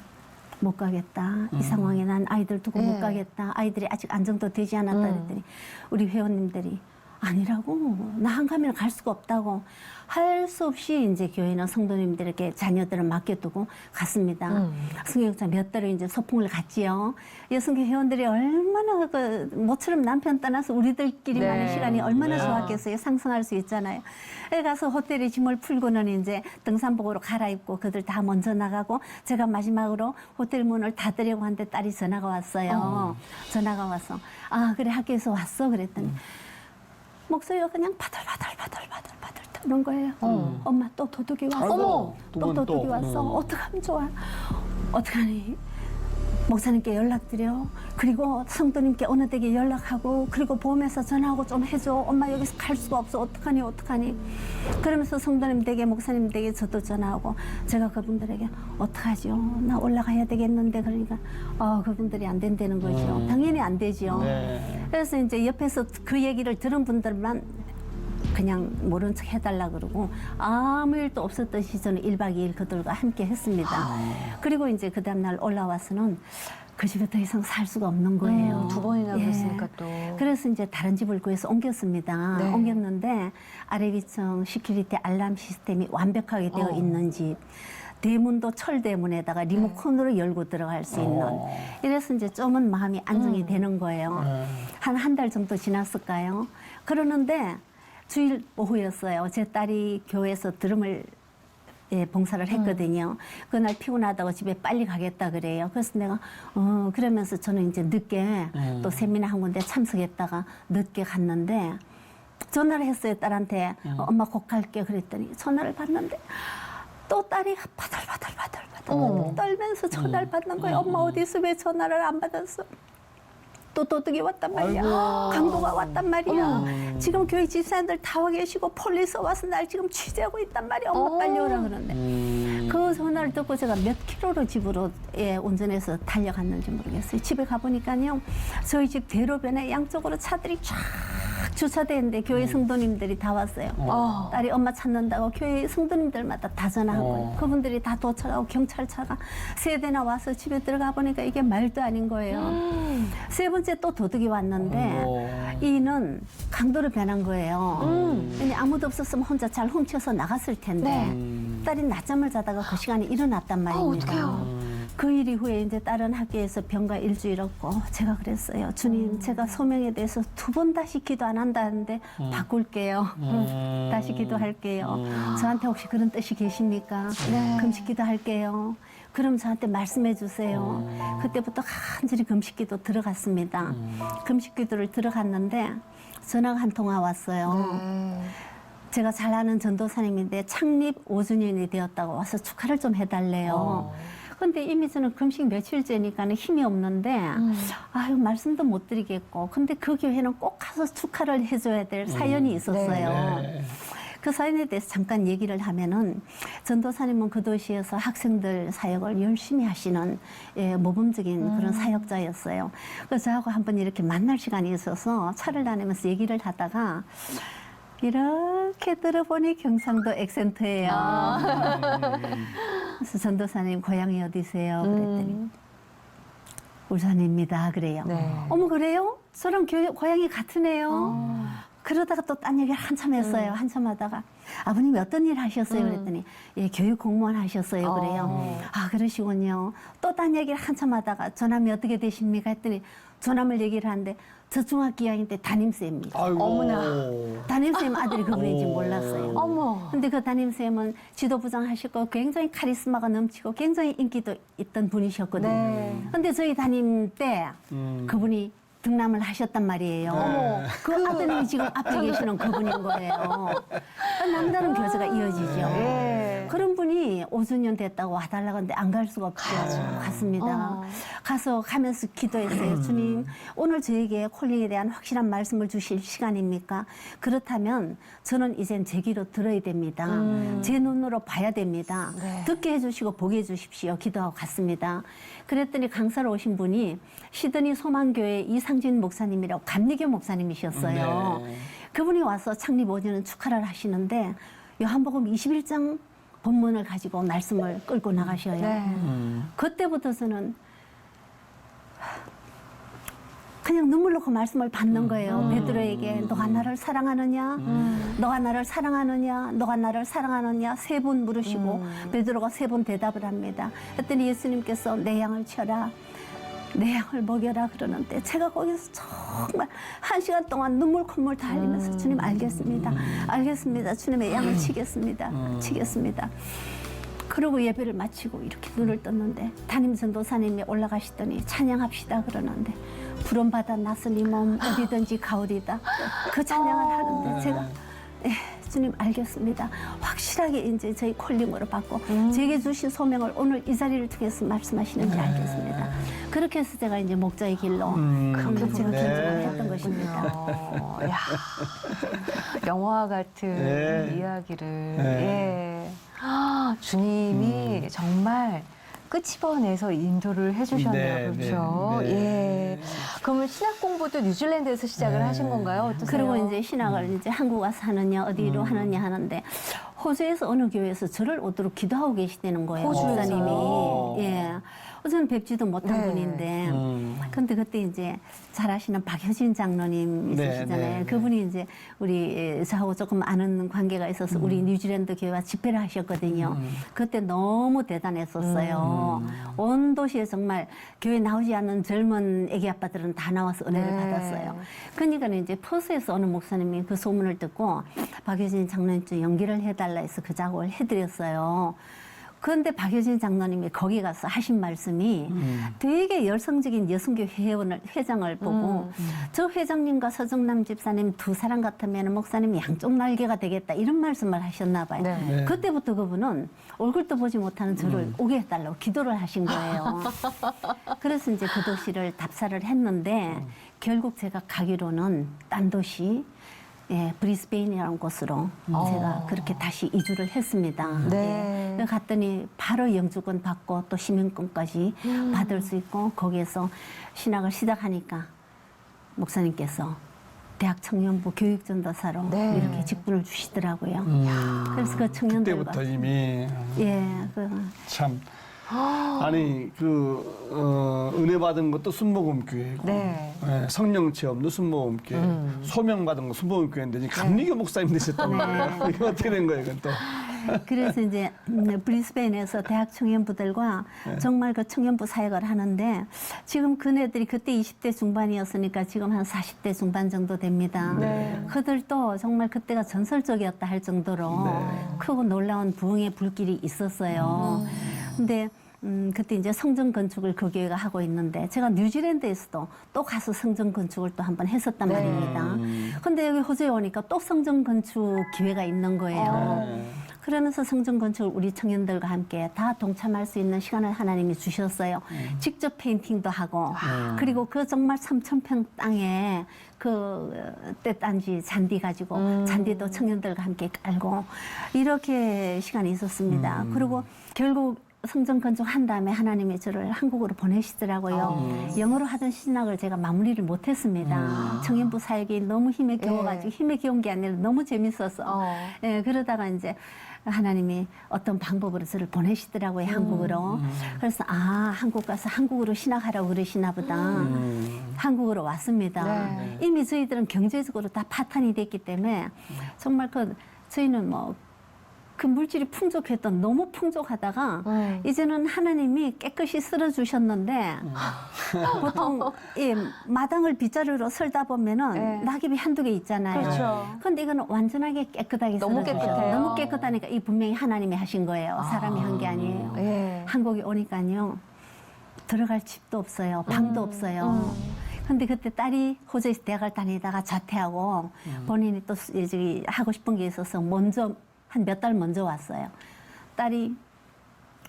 못 가겠다. 이 상황에 난 아이들 두고 네. 못 가겠다. 아이들이 아직 안정도 되지 않았다 그랬더니 우리 회원님들이 아니라고 나 안 가면 갈 수가 없다고 할 수 없이 이제 교회나 성도님들에게 자녀들을 맡겨두고 갔습니다. 성교육자 몇 달을 이제 소풍을 갔지요. 여성교 회원들이 얼마나 그 모처럼 남편 떠나서 우리들끼리만의 네. 시간이 얼마나 네. 좋았겠어요. 상상할 수 있잖아요. 에 가서 호텔에 짐을 풀고는 이제 등산복으로 갈아입고 그들 다 먼저 나가고 제가 마지막으로 호텔 문을 닫으려고 하는데 딸이 전화가 왔어요. 전화가 와서 아 그래 학교에서 왔어 그랬더니 목소리가 그냥 바들바들 터는 거예요. 엄마 또 도둑이 왔어. 아이고, 또 두 번 또. 도둑이 왔어. 어떡하면 좋아. 어떡하니. 목사님께 연락드려. 그리고 성도님께 어느 댁에 연락하고 그리고 보험회사 전화하고 좀 해줘. 엄마 여기서 갈 수가 없어. 어떡하니. 그러면서 성도님 댁에 목사님 댁에 저도 전화하고 제가 그분들에게 어떡하죠. 나 올라가야 되겠는데 그러니까 그분들이 안 된다는 거죠. 당연히 안 되죠. 네. 그래서 이제 옆에서 그 얘기를 들은 분들만 그냥 모른 척 해달라 그러고 아무 일도 없었듯이 저는 1박 2일 그들과 함께 했습니다. 그리고 이제 그 다음날 올라와서는 그 집에 더 이상 살 수가 없는 거예요. 두 번이나 예. 그랬으니까 또. 그래서 이제 다른 집을 구해서 옮겼습니다. 네. 옮겼는데 아래기청 시큐리티 알람 시스템이 완벽하게 되어 있는 집. 대문도 철대문에다가 리모컨으로 열고 들어갈 수 있는. 이래서 이제 좀은 마음이 안정이 되는 거예요. 한 달 정도 지났을까요? 그러는데 주일 오후였어요. 제 딸이 교회에서 드럼을 봉사를 했거든요. 그날 피곤하다고 집에 빨리 가겠다 그래요. 그래서 내가 그러면서 저는 이제 늦게 또 세미나 한 군데 참석했다가 늦게 갔는데 전화를 했어요. 딸한테 엄마 곧 갈게 그랬더니 전화를 받는데 또 딸이 바들바들 떨면서 전화를 받는 거예요. 엄마 어디서 왜 전화를 안 받았어? 또 도둑이 왔단 말이야. 강도가 왔단 말이야. 지금 교회 집사님들 다 와 계시고 폴리스 와서 날 지금 취재하고 있단 말이야. 엄마 빨리 오라 그러는데. 그 전화를 듣고 제가 몇 킬로로 집으로 운전해서 달려갔는지 모르겠어요. 집에 가보니까요. 저희 집 대로변에 양쪽으로 차들이 쫙 주차돼 있는데 교회 성도님들이 다 왔어요. 딸이 엄마 찾는다고 교회 성도님들마다 다 전화하고 그분들이 다 도착하고 경찰차가 3대나 와서 집에 들어가 보니까 이게 말도 아닌 거예요. 세 번째 또 도둑이 왔는데 이는 강도로 변한 거예요. 왜냐 아무도 없었으면 혼자 잘 훔쳐서 나갔을 텐데 딸이 낮잠을 자다가 그 시간에 일어났단 말입니다. 어떡해요? 그 일 이후에 이제 다른 학교에서 병가 일주일 없고 제가 그랬어요. 주님, 제가 소명에 대해서 2번 다시 기도 안 한다는데 바꿀게요. 다시 기도할게요. 저한테 혹시 그런 뜻이 계십니까? 금식 기도할게요. 그럼 저한테 말씀해 주세요. 그때부터 간절히 금식 기도 들어갔습니다. 금식 기도를 들어갔는데 전화가 한 통화 왔어요. 제가 잘 아는 전도사님인데 창립 5주년이 되었다고 와서 축하를 좀 해달래요. 근데 이미 저는 금식 며칠째니까는 힘이 없는데 아유 말씀도 못 드리겠고 근데 그 교회는 꼭 가서 축하를 해줘야 될 사연이 있었어요. 그 사연에 대해서 잠깐 얘기를 하면은 전도사님은 그 도시에서 학생들 사역을 열심히 하시는 모범적인 그런 사역자였어요. 그래서 저하고 한번 이렇게 만날 시간이 있어서 차를 다니면서 얘기를 하다가 이렇게 들어보니 경상도 액센트예요. 그래서 전도사님 고향이 어디세요? 그랬더니 울산입니다. 그래요. 어머 그래요? 저랑 고향이 같으네요. 그러다가 또 딴 얘기를 한참 했어요. 한참 하다가 아버님이 어떤 일 하셨어요? 그랬더니 예, 교육 공무원 하셨어요. 그래요. 아 그러시군요. 또 딴 얘기를 한참 하다가 전함이 어떻게 되십니까? 했더니 전함을 얘기를 하는데 저 중학교 2학년 때 담임쌤입니다. 어머나. 담임쌤 아들이 그분인지 몰랐어요. 어머. 근데 그 담임쌤은 지도부장 하시고 굉장히 카리스마가 넘치고 굉장히 인기도 있던 분이셨거든요. 근데 저희 담임 때 그분이 등남을 하셨단 말이에요. 그 아드님이 지금 앞에 계시는 그분인 거예요. 남다른 교제가 이어지죠. 그런 분이 5주년 됐다고 와달라고 하는데 안 갈 수가 없죠. 갔습니다. 가면서 기도했어요. 주님, 오늘 저에게 콜링에 대한 확실한 말씀을 주실 시간입니까? 그렇다면 저는 이젠 제 귀로 들어야 됩니다. 제 눈으로 봐야 됩니다. 듣게 해주시고 보게 해주십시오. 기도하고 갔습니다. 그랬더니 강사로 오신 분이 시드니 소망교회 이상진 목사님이라고 감리교 목사님이셨어요. 그분이 와서 창립 5년은 축하를 하시는데 요한복음 21장 본문을 가지고 말씀을 끌고 나가셔요. 그때부터 저는 그냥 눈물로 그 말씀을 받는 거예요. 베드로에게 너가 나를 사랑하느냐? 너가 나를 사랑하느냐? 너가 나를 사랑하느냐? 3번 물으시고 베드로가 3번 대답을 합니다. 그랬더니 예수님께서 내 양을 쳐라. 내 양을 먹여라 그러는데 제가 거기서 정말 1시간 동안 눈물 콧물 다 흘리면서 주님 알겠습니다. 알겠습니다. 주님의 양을 치겠습니다. 치겠습니다. 그러고 예배를 마치고 이렇게 눈을 떴는데 담임 전도사님이 올라가시더니 찬양합시다 그러는데 부름받아 나선 이 몸 어디든지 가오리다. 그 찬양을 하는데 제가 주님 알겠습니다. 확실하게 이제 저희 콜링으로 받고 제게 주신 소명을 오늘 이 자리를 통해서 말씀하시는지 알겠습니다. 그렇게 해서 제가 이제 목자의 길로 그렇게 제가 결정을 했던 것입니다. 야, 영화 같은 이야기를 주님이 정말 끄집어내서 인도를 해주셨네요. 네, 그렇죠. 네, 네. 예. 그러면 신학 공부도 뉴질랜드에서 시작을 네. 하신 건가요? 어떠세요? 그리고 이제 신학을 이제 한국 와서 하느냐 어디로 하느냐 하는데 호주에서 어느 교회에서 저를 오도록 기도하고 계시다는 거예요. 호주에서요? 목사님이. 예. 저는 뵙지도 못한 네. 분인데. 근데 그때 이제 잘 아시는 박효진 장로님 네, 있으시잖아요. 네, 네. 그분이 이제 우리 저하고 조금 아는 관계가 있어서 우리 뉴질랜드 교회와 집회를 하셨거든요. 그때 너무 대단했었어요. 온 도시에 정말 교회 나오지 않는 젊은 애기 아빠들은 다 나와서 은혜를 네. 받았어요. 그러니까 이제 퍼스에서 어느 목사님이 그 소문을 듣고 박효진 장로님 좀 연기를 해달라 해서 그 작업을 해드렸어요. 그런데 박효진 장로님이 거기 가서 하신 말씀이 되게 열성적인 여성교 회장을 보고 저 회장님과 서정남 집사님 두 사람 같으면 목사님이 양쪽 날개가 되겠다 이런 말씀을 하셨나 봐요. 네. 네. 그때부터 그분은 얼굴도 보지 못하는 저를 오게 해달라고 기도를 하신 거예요. 그래서 이제 그 도시를 답사를 했는데 결국 제가 가기로는 딴 도시 브리스베인이라는 곳으로 제가 그렇게 다시 이주를 했습니다. 네. 예. 갔더니 바로 영주권 받고 또 시민권까지 받을 수 있고 거기에서 신학을 시작하니까 목사님께서 대학 청년부 교육전도사로 네. 이렇게 직분을 주시더라고요. 그래서 그 청년들과 그때부터 이미 참 아니 은혜 받은 것도 순복음교회고 네. 성령 체험도 순복음교회 소명 받은 거 순복음교회인데 지금 감리교 목사님 되셨단 말이에요. 이거 어떻게 된 거예요, 이건 또? 그래서 이제 브리스베인에서 대학 청년부들과 정말 그 청년부 사역을 하는데 지금 그네들이 그때 20대 중반이었으니까 지금 한 40대 중반 정도 됩니다. 네. 그들도 정말 그때가 전설적이었다 할 정도로 크고 놀라운 부흥의 불길이 있었어요. 근데 그때 이제 성전 건축을 그 교회가 하고 있는데 제가 뉴질랜드에서도 또 가서 성전 건축을 또 한번 했었단 네. 말입니다. 근데 여기 호주에 오니까 또 성전 건축 기회가 있는 거예요. 그러면서 성전 건축을 우리 청년들과 함께 다 동참할 수 있는 시간을 하나님이 주셨어요. 직접 페인팅도 하고 그리고 그 정말 3,000평 땅에 그 떼딴지 잔디 가지고 잔디도 청년들과 함께 깔고 이렇게 시간이 있었습니다. 그리고 결국 성전 건축한 다음에 하나님이 저를 한국으로 보내시더라고요. 영어로 하던 신학을 제가 마무리를 못했습니다. 청년부 사역이 너무 힘에 겨워가지고 힘에 겨운 게 아니라 너무 재밌어서 예, 그러다가 이제 하나님이 어떤 방법으로 저를 보내시더라고요, 한국으로. 그래서 한국 가서 한국으로 신학하라고 그러시나 보다. 한국으로 왔습니다. 네. 이미 저희들은 경제적으로 다 파탄이 됐기 때문에 정말 저희는 그 물질이 풍족했던 너무 풍족하다가 이제는 하나님이 깨끗이 쓸어주셨는데 보통 마당을 빗자루로 설다 보면은 네. 낙엽이 한두 개 있잖아요. 그렇죠. 근데 이거는 완전하게 깨끗하게 너무 쓸어주셔요. 깨끗해요. 너무 깨끗하니까 이 분명히 하나님이 하신 거예요. 사람이 한 게 아니에요. 예. 한국에 오니까요. 들어갈 집도 없어요. 방도 없어요. 근데 그때 딸이 호주에서 대학을 다니다가 자퇴하고 본인이 또 저기 하고 싶은 게 있어서 먼저 한 몇 달 먼저 왔어요. 딸이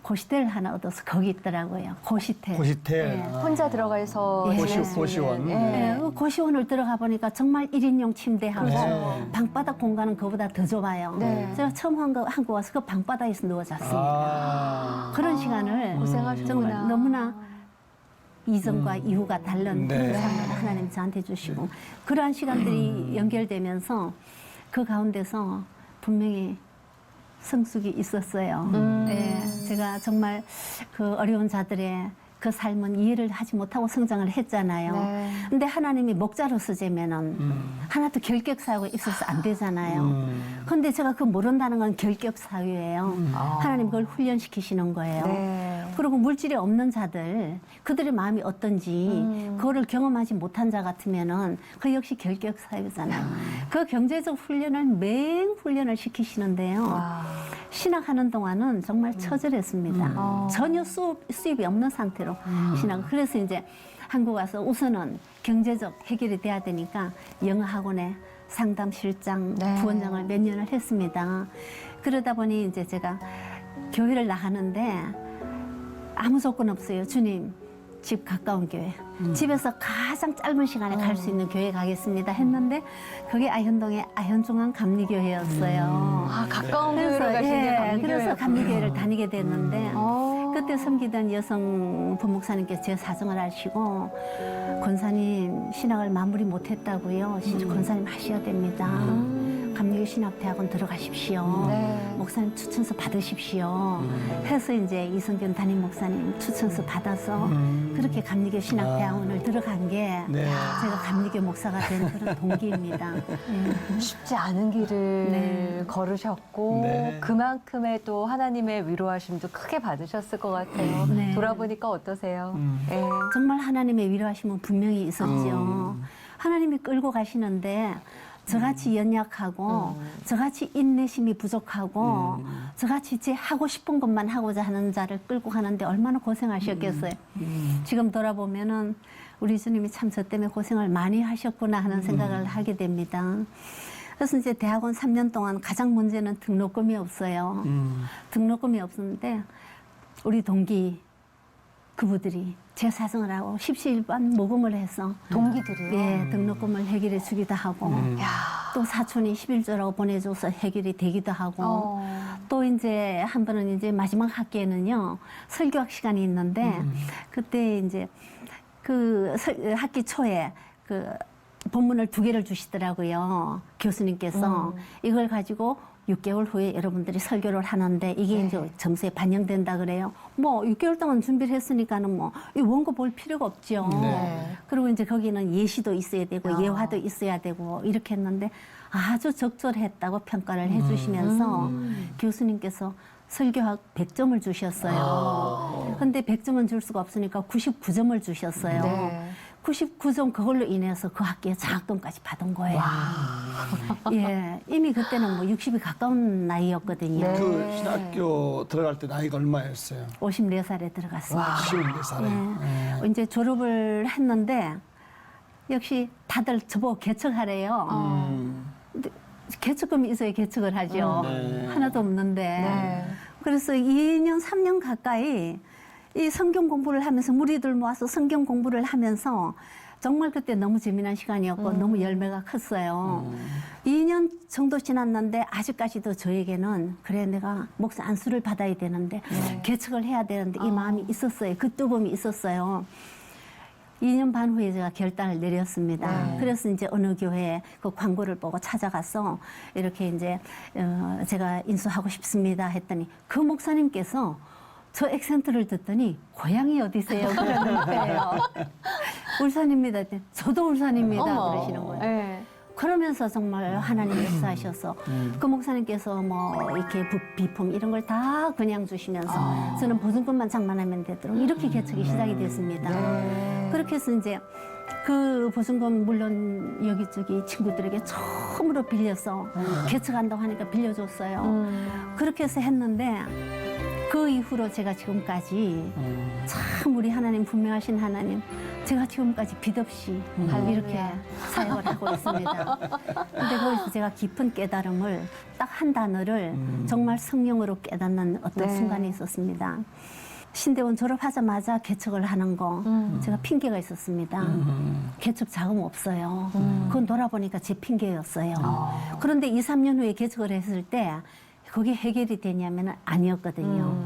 고시텔을 하나 얻어서 거기 있더라고요. 고시텔. 고시텔. 예. 혼자 들어가서 예. 고시원. 네, 그 고시원을 들어가 보니까 정말 1인용 침대하고 그렇죠. 방바닥 공간은 그보다 더 좁아요. 네. 제가 처음 한국 와서 그 방바닥에서 누워 잤습니다. 그런 시간을 고생하셨구나. 정말 너무나 이전과 이후가 다른 네. 그런 삶을 하나님 저한테 주시고 그러한 시간들이 연결되면서 그 가운데서 분명히 성숙이 있었어요. 예, 제가 정말 그 어려운 자들의 그 삶은 이해를 하지 못하고 성장을 했잖아요. 네. 근데 하나님이 목자로서 재면은 하나도 결격 사유가 있어서 안 되잖아요. 근데 제가 그 모른다는 건 결격 사유예요. 하나님 그걸 훈련시키시는 거예요. 네. 그리고 물질이 없는 자들, 그들의 마음이 어떤지 그거를 경험하지 못한 자 같으면은 그 역시 결격 사유잖아요. 그 경제적 훈련을 맹 훈련을 시키시는데요. 신학하는 동안은 정말 처절했습니다. 전혀 수입이 없는 상태로 신학. 그래서 이제 한국 와서 우선은 경제적 해결이 돼야 되니까 영어 학원에 상담실장, 네. 부원장을 몇 년을 했습니다. 그러다 보니 이제 제가 교회를 나가는데 아무 조건 없어요. 주님, 집 가까운 교회. 집에서 가장 짧은 시간에 갈 수 있는 교회 가겠습니다 했는데 그게 아현동의 아현중앙 감리교회였어요. 가까운 교회로 가신 게 감리교회였군요. 그래서 감리교회를 다니게 됐는데 그때 섬기던 여성 부목사님께서 제 사정을 아시고 권사님 신학을 마무리 못했다고요. 권사님 하셔야 됩니다. 감리교 신학대학원 들어가십시오. 네. 목사님 추천서 받으십시오. 해서 이제 이성균 담임 목사님 추천서 받아서 그렇게 감리교 신학대학원을 들어간 게 네. 제가 감리교 목사가 된 그런 동기입니다. 네. 쉽지 않은 길을 네. 걸으셨고 네. 그만큼의 또 하나님의 위로하심도 크게 받으셨을 것 같아요. 네. 돌아보니까 어떠세요? 예. 정말 하나님의 위로하심은 분명히 있었죠. 하나님이 끌고 가시는데 저같이 연약하고 저같이 인내심이 부족하고 저같이 제 하고 싶은 것만 하고자 하는 자를 끌고 가는데 얼마나 고생하셨겠어요. 지금 돌아보면은 우리 주님이 참 저 때문에 고생을 많이 하셨구나 하는 생각을 하게 됩니다. 그래서 이제 대학원 3년 동안 가장 문제는 등록금이 없어요. 등록금이 없었는데 우리 동기 그분들이 제 사정을 하고 십시일반 모금을 해서 동기들이요? 예, 등록금을 해결해 주기도 하고 야. 또 사촌이 11조라고 보내줘서 해결이 되기도 하고 또 이제 한 번은 이제 마지막 학기에는요 설교학 시간이 있는데 그때 이제 그 학기 초에 그 본문을 2개를 주시더라고요 교수님께서 이걸 가지고 6개월 후에 여러분들이 설교를 하는데 이게 네. 이제 점수에 반영된다 그래요. 뭐 6개월 동안 준비를 했으니까는 뭐 이 원고 볼 필요가 없죠. 네. 그리고 이제 거기는 예시도 있어야 되고 아. 예화도 있어야 되고 이렇게 했는데 아주 적절했다고 평가를 해주시면서 교수님께서 설교학 100점을 주셨어요. 근데 100점은 줄 수가 없으니까 99점을 주셨어요. 네. 99점 그걸로 인해서 그 학기에 장학금까지 받은 거예요. 예, 이미 그때는 뭐 60이 가까운 나이였거든요. 네. 그 신학교 들어갈 때 나이가 얼마였어요? 54살에 들어갔습니다. 14살에. 이제 졸업을 했는데 역시 다들 저보고 개척하래요. 근데 개척금이 있어야 개척을 하죠. 네. 하나도 없는데. 네. 그래서 2년, 3년 가까이 이 성경 공부를 하면서 무리들 모아서 성경 공부를 하면서 정말 그때 너무 재미난 시간이었고 너무 열매가 컸어요. 2년 정도 지났는데 아직까지도 저에게는 그래 내가 목사 안수를 받아야 되는데 개척을 해야 되는데 이 마음이 있었어요. 그 뜨거움이 있었어요. 2년 반 후에 제가 결단을 내렸습니다. 그래서 이제 어느 교회 그 광고를 보고 찾아가서 이렇게 이제 제가 인수하고 싶습니다 했더니 그 목사님께서 저 액센트를 듣더니 고향이 어디세요? 그러는 거예요. 울산입니다. 했더니 저도 울산입니다. 그러시는 거예요. 네. 그러면서 정말 하나님 역사하셔서 그 목사님께서 뭐 이렇게 비품 이런 걸 다 그냥 주시면서 저는 보증금만 장만하면 되도록 이렇게 개척이 시작이 됐습니다. 그렇게 해서 이제 그 보증금 물론 여기저기 친구들에게 처음으로 빌려서 개척한다고 하니까 빌려줬어요. 그렇게 해서 했는데 그 이후로 제가 지금까지 참 우리 하나님 분명하신 하나님 제가 지금까지 빚 없이 이렇게 사역을 하고 있습니다. 근데 거기서 제가 깊은 깨달음을 딱 한 단어를 정말 성령으로 깨닫는 어떤 네. 순간이 있었습니다. 신대원 졸업하자마자 개척을 하는 거 제가 핑계가 있었습니다. 개척 자금 없어요. 그건 돌아보니까 제 핑계였어요. 그런데 2, 3년 후에 개척을 했을 때 그게 해결이 되냐면 아니었거든요.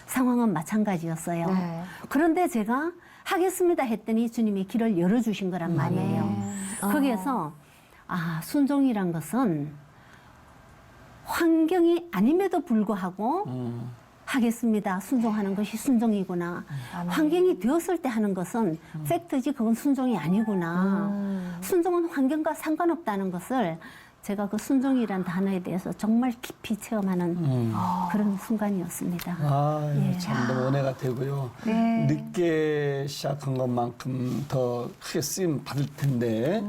상황은 마찬가지였어요. 네. 그런데 제가 하겠습니다 했더니 주님이 길을 열어주신 거란 말이에요. 거기에서 아 순종이란 것은 환경이 아님에도 불구하고 하겠습니다. 순종하는 것이 순종이구나. 환경이 되었을 때 하는 것은 팩트지 그건 순종이 아니구나. 순종은 환경과 상관없다는 것을 제가 그 순종이란 단어에 대해서 정말 깊이 체험하는 그런 순간이었습니다. 아, 예. 참 너무 은혜가 되고요. 네. 늦게 시작한 것만큼 더 크게 쓰임 받을 텐데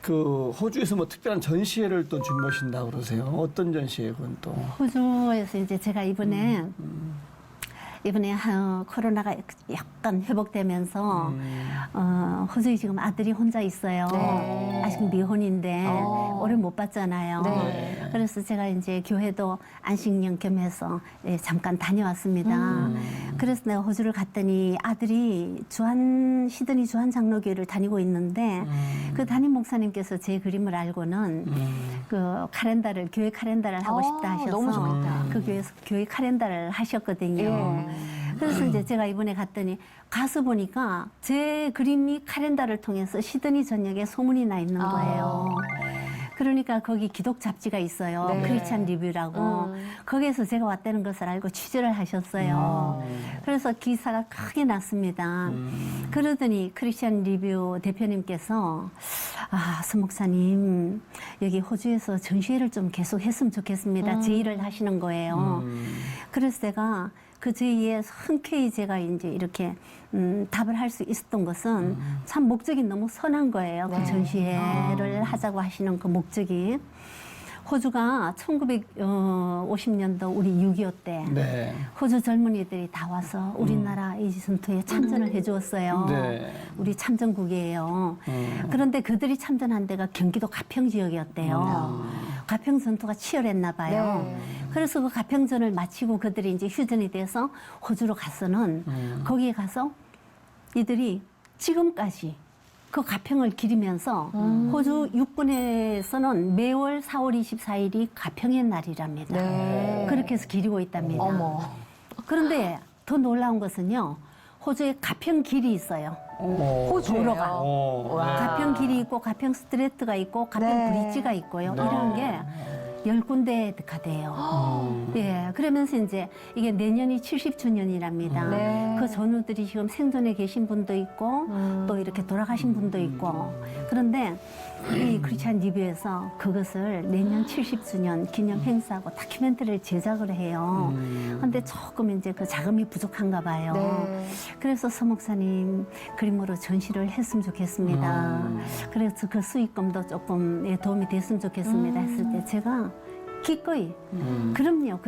그 호주에서 뭐 특별한 전시회를 또 준비하신다고 그러세요. 어떤 전시회 그건 또? 호주에서 이제 제가 이번에 코로나가 약간 회복되면서 호주에 지금 아들이 혼자 있어요. 네. 아직 미혼인데 오래 못 봤잖아요. 네. 그래서 제가 이제 교회도 안식년 겸해서 잠깐 다녀왔습니다. 그래서 내가 호주를 갔더니 아들이 시드니 주한 장로교회를 다니고 있는데 그 담임 목사님께서 제 그림을 알고는 그 교회 카렌다를 하고 싶다 하셔서 너무 좋다. 그 교회 카렌다를 하셨거든요. 예. 그래서 이제 제가 이번에 갔더니 가서 보니까 제 그림이 카렌다를 통해서 시드니 전역에 소문이 나 있는 거예요. 그러니까 거기 기독 잡지가 있어요. 네. 크리스찬 리뷰라고. 거기에서 제가 왔다는 것을 알고 취재를 하셨어요. 그래서 기사가 크게 났습니다. 그러더니 크리스찬 리뷰 대표님께서 서 목사님 여기 호주에서 전시회를 좀 계속 했으면 좋겠습니다. 제의를 하시는 거예요. 그래서 제가 그 제의에 흔쾌히 제가 이제 이렇게 답을 할 수 있었던 것은 참 목적이 너무 선한 거예요. 그 전시회를 하자고 하시는 그 목적이. 호주가 1950년도 우리 6.25 때 네. 호주 젊은이들이 다 와서 우리나라 이 전투에 참전을 해주었어요. 네. 우리 참전국이에요. 그런데 그들이 참전한 데가 경기도 가평 지역이었대요. 가평 전투가 치열했나 봐요. 네. 그래서 그 가평전을 마치고 그들이 이제 휴전이 돼서 호주로 가서는 거기에 가서 이들이 지금까지 그 가평을 기리면서 호주 육군에서는 매월 4월 24일이 가평의 날이랍니다. 네. 그렇게 해서 기리고 있답니다. 어머. 그런데 더 놀라운 것은요. 호주에 가평 길이 있어요. 호주예요. 도로가. 와. 가평 길이 있고 가평 스트레이트가 있고 가평 네. 브릿지가 있고요. 이런 게 10군데가 돼요. 예, 그러면서 이제 이게 내년이 70주년이랍니다. 네. 그 전우들이 지금 생존에 계신 분도 있고 또 이렇게 돌아가신 분도 있고 그런데 이 크리스찬 리뷰에서 그것을 내년 70주년 기념 행사하고 다큐멘터리를 제작을 해요. 근데 조금 이제 그 자금이 부족한가 봐요. 네. 그래서 서 목사님 그림으로 전시를 했으면 좋겠습니다. 그래서 그 수익금도 조금 도움이 됐으면 좋겠습니다 했을 때 제가 기꺼이 그럼요.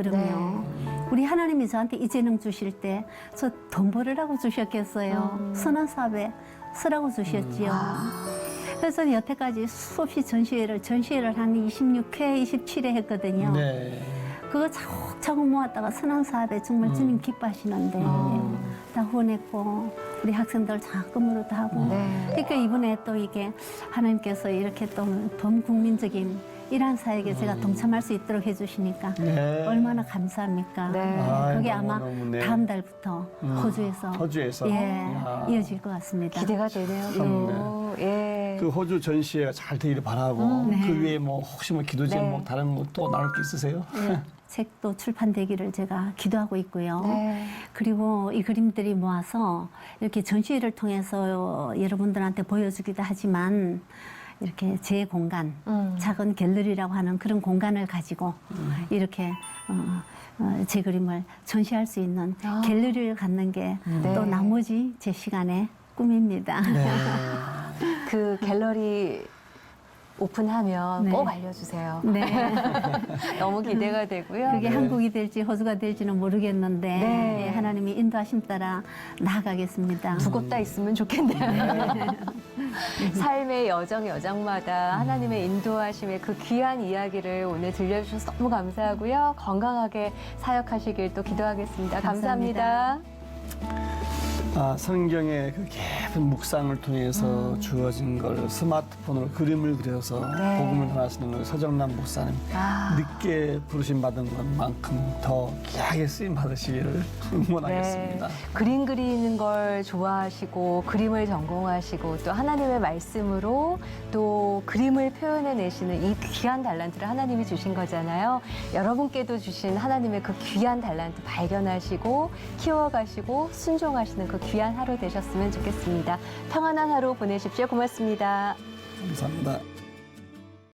우리 하나님이 저한테 이 재능 주실 때 저 돈 벌으라고 주셨겠어요. 선한 사업에 쓰라고 주셨지요. 그래서 여태까지 수없이 전시회를 한 26회, 27회 했거든요. 네. 그거 차곡차곡 모았다가 선한 사업에 정말 주님 기뻐하시는데 다 후원했고 우리 학생들 장학금으로도 하고 네. 그러니까 이번에 또 이게 하나님께서 이렇게 또 범국민적인 이러한 사역에 제가 동참할 수 있도록 해주시니까 네. 얼마나 감사합니까? 네. 그게 아이고, 아마 너무, 네. 다음 달부터 호주에서 이야. 이어질 것 같습니다. 기대가 되네요. 또. 예. 그 호주 전시회가 잘 되기를 바라고 네. 그 외에 뭐 혹시 뭐 기도 제목 네. 다른 거 또 나눌 게 있으세요? 네, 책도 출판되기를 제가 기도하고 있고요. 네. 그리고 이 그림들이 모아서 이렇게 전시회를 통해서 여러분들한테 보여주기도 하지만 이렇게 제 공간, 작은 갤러리라고 하는 그런 공간을 가지고 이렇게 제 그림을 전시할 수 있는 갤러리를 갖는 게 또 네. 나머지 제 시간의 꿈입니다. 네. 그 갤러리 오픈하면 네. 꼭 알려주세요. 네. 너무 기대가 되고요. 그게 한국이 될지 호주가 될지는 모르겠는데 네. 예, 하나님이 인도하심 따라 나아가겠습니다. 두 곳 다 있으면 좋겠네요. 삶의 여정마다 하나님의 인도하심의 그 귀한 이야기를 오늘 들려주셔서 너무 감사하고요. 건강하게 사역하시길 또 기도하겠습니다. 감사합니다. 성경의 그 깊은 묵상을 통해서 주어진 걸 스마트폰으로 그림을 그려서 네. 복음을 전하시는 걸 서정남 목사님 늦게 부르심 받은 것만큼 더 귀하게 쓰임 받으시기를 응원하겠습니다. 그림 그리는 걸 좋아하시고 그림을 전공하시고 또 하나님의 말씀으로 또 그림을 표현해내시는 이 귀한 달란트를 하나님이 주신 거잖아요. 여러분께도 주신 하나님의 그 귀한 달란트 발견하시고 키워가시고 순종하시는 그 귀한 하루 되셨으면 좋겠습니다. 평안한 하루 보내십시오. 고맙습니다. 감사합니다.